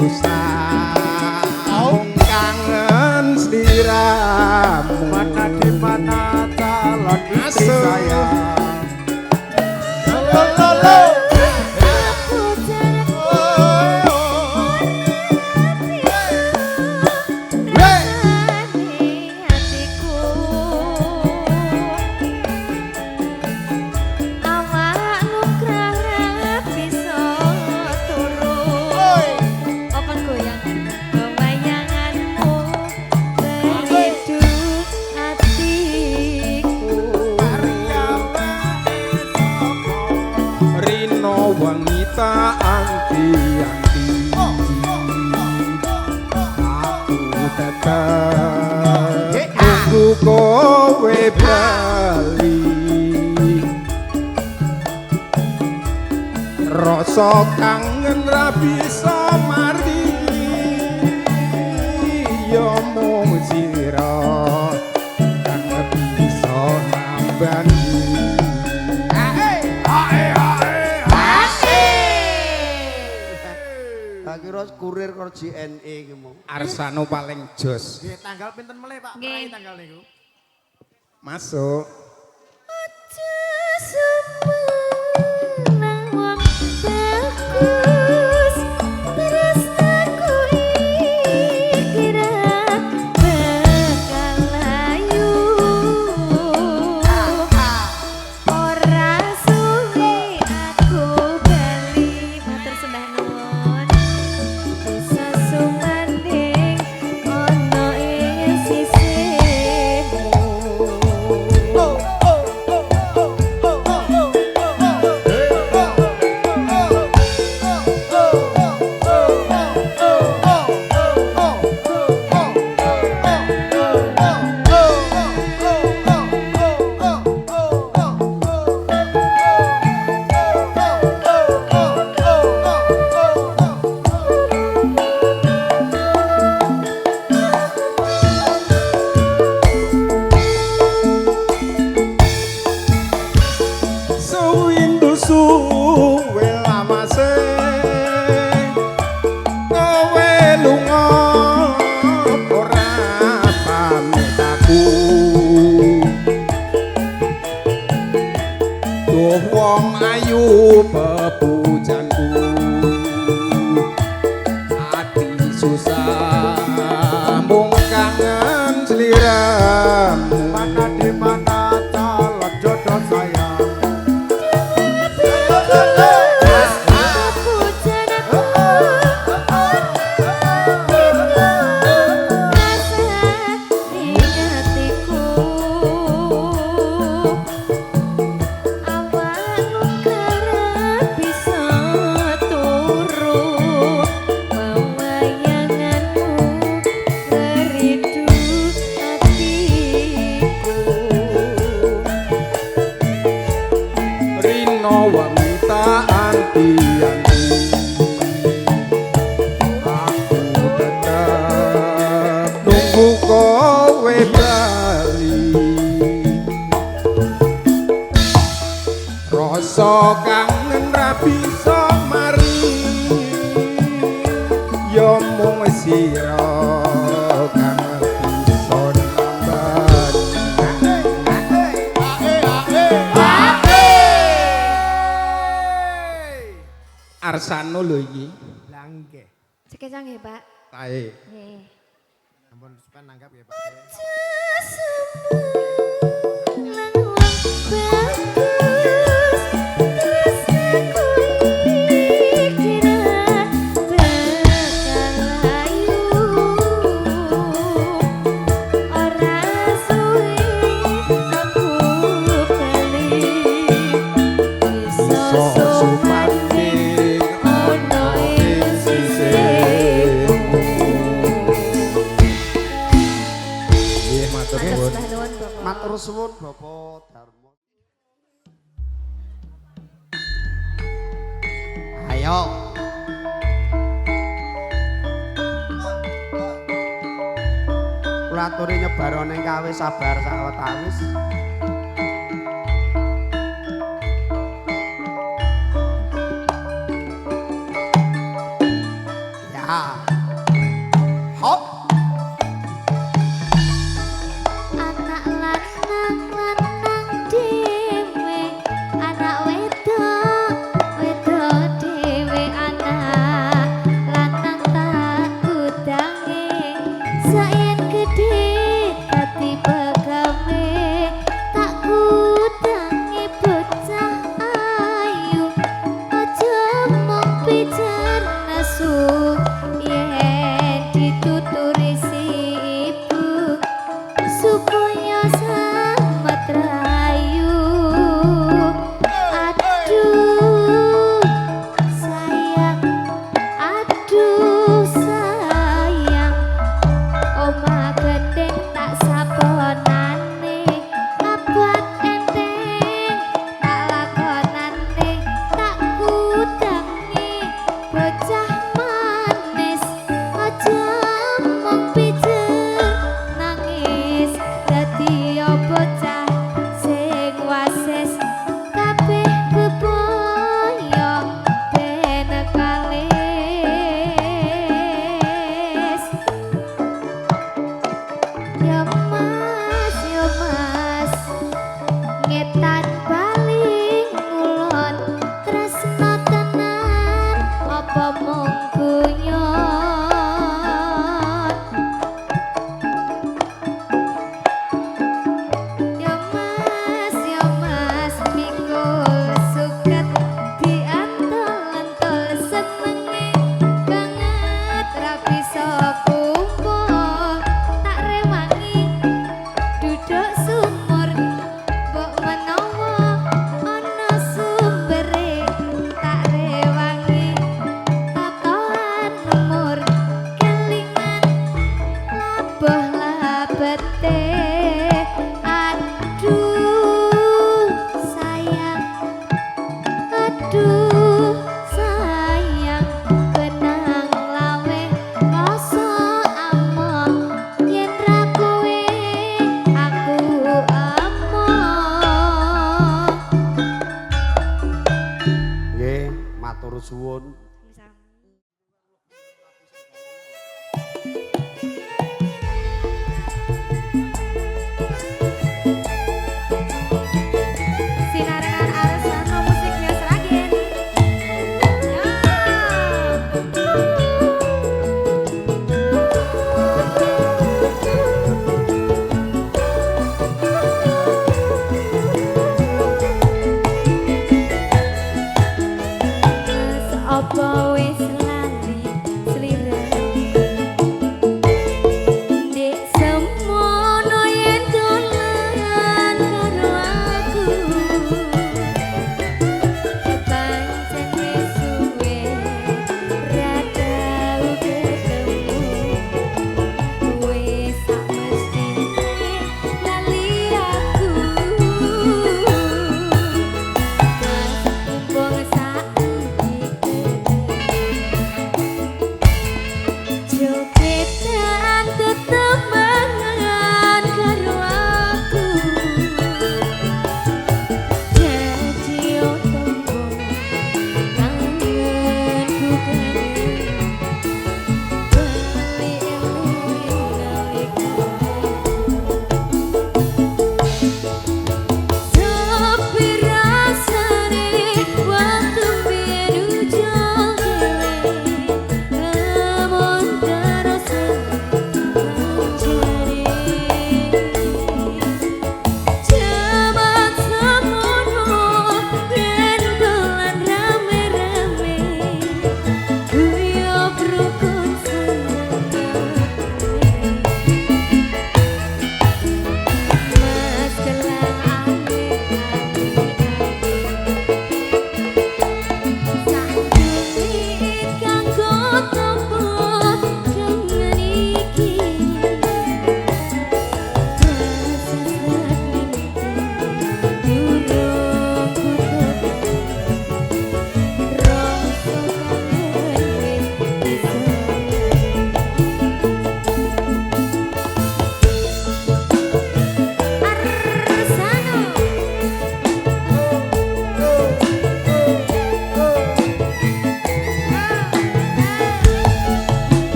susah mung kangen sliramu Mana di mana calon istri saya. wanita anti-anti aku tetap tunggu kowe bali rasa kangen ra bisa mari yo mung sira kang bisa nambani kira kurir karo JNE iki mau. Arsano paling jos. Nggih, tanggal pinten meleh Pak? Prai tanggal niku. Masuk. Aja semenang wong bagus tresnaku iki ra bakal layu ora suwi aku bali matur sembah nuwun bisa sumanding ono ing sisihmu Suwindu suwe lamase kowe lunga ora pamit aku duh wong ayu pepujanku ati susah mung kangen sliramu Mana di mana calon jodoh saya. Rino wanita anti-anti aku tetap nunggu kowe bali rasa kangen ra bisa mari yo mung sira kang bisa nambani Arsano lho iki. Lah nggih. Sekejap nggih, Pak. Tae. Nggih. Ampun sampean nanggap ya Pak. Matur suwun Bapak Darmo. Ayo. Kula aturi nyebarane kawis sabar sawetawis. Ya. Hop. Anak lanang dhewe, anak wedok dhewe, anak lanang tak kudange, sayen gedhe dadi pegawe, tak kudange bocah ayu, aja mung pijar nesu, yen dituturi si ibu supaya selamat rayu. Aduh sayang, oma gendeng tak saponane, abot enteng tak lakonane, tak kudangi bocah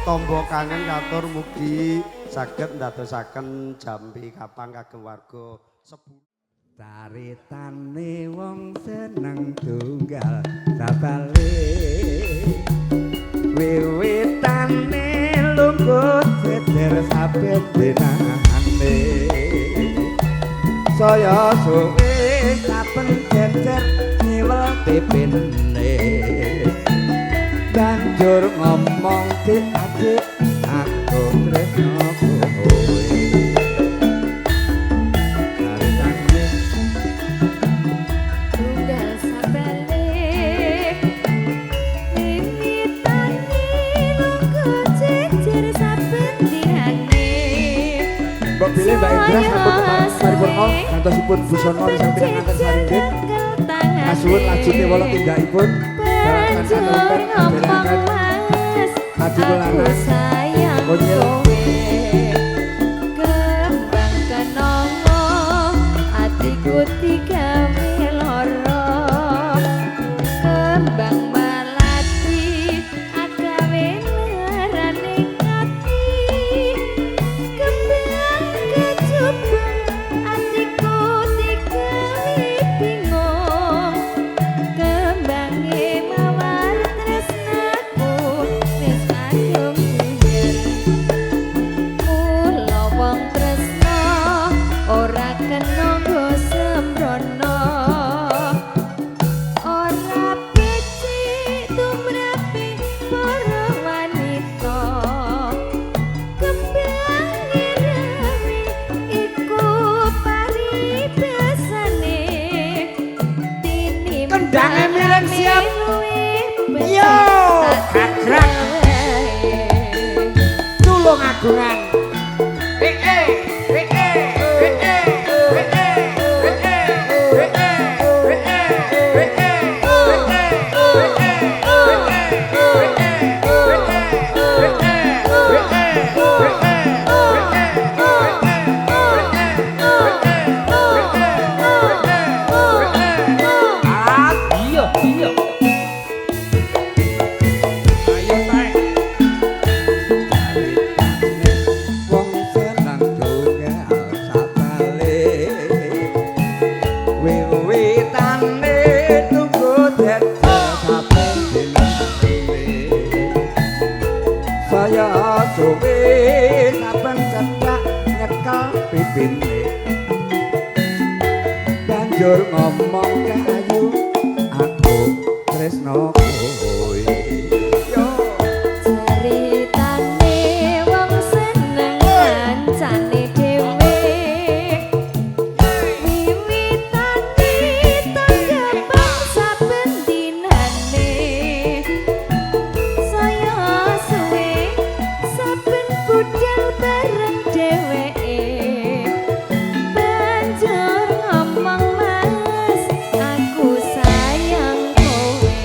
Tombo kangen katur mugi saged ndadosaken Jambi Kapang kagem warga Sebu. Caritane wong seneng tunggal sabale wiwitane lungguh jejer saben dinane saya suwe saben jejer nyiwel pipine banjur ngomong adik aku tresno kowe caritane tunggal sabale wiwitane lungguh jejer saben dinane Mbak Billy Mbak Indra sampun paripurna ngantosipun busana sampun ngaten saringgit kasuwun lajute wala tindakipun banjur ngomong Adi Kulana sayang kowe kembang kenongo atiku digawe lara kembang melati agawe nerane ati kembang kejubung atiku digawe bingung kembange mawar tresnaku wis kadung buyer mula wong tresna ora kena nggo sembrono ora becik tumrape para wanita kembang rewe iku paribasane Kendange mireng siap. Yo, gagrag. Tulung agungan. Wong seneng tunggal sabale wiwitane tunggu dadi saben dinane saya suwe saben cetak nyekel pipine banjur ngomong ke ayu aku tresno kowe yo Ceritane wong seneng kancane dhewe wiwitane tanggapang saben dinane saya suwe saben budal bareng dheweke banjur ngomong mas aku sayang kowe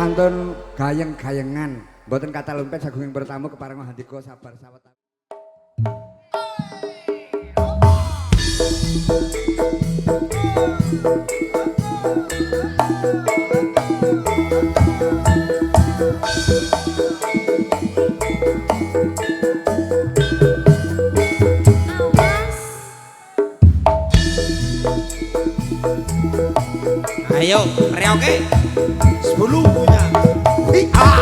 kantun gayeng-gayengan. Mboten kata lumpet sagunging bertamu kepareng handika sabar sawet. Ayo, reoke. 10 punya. Hi, ah.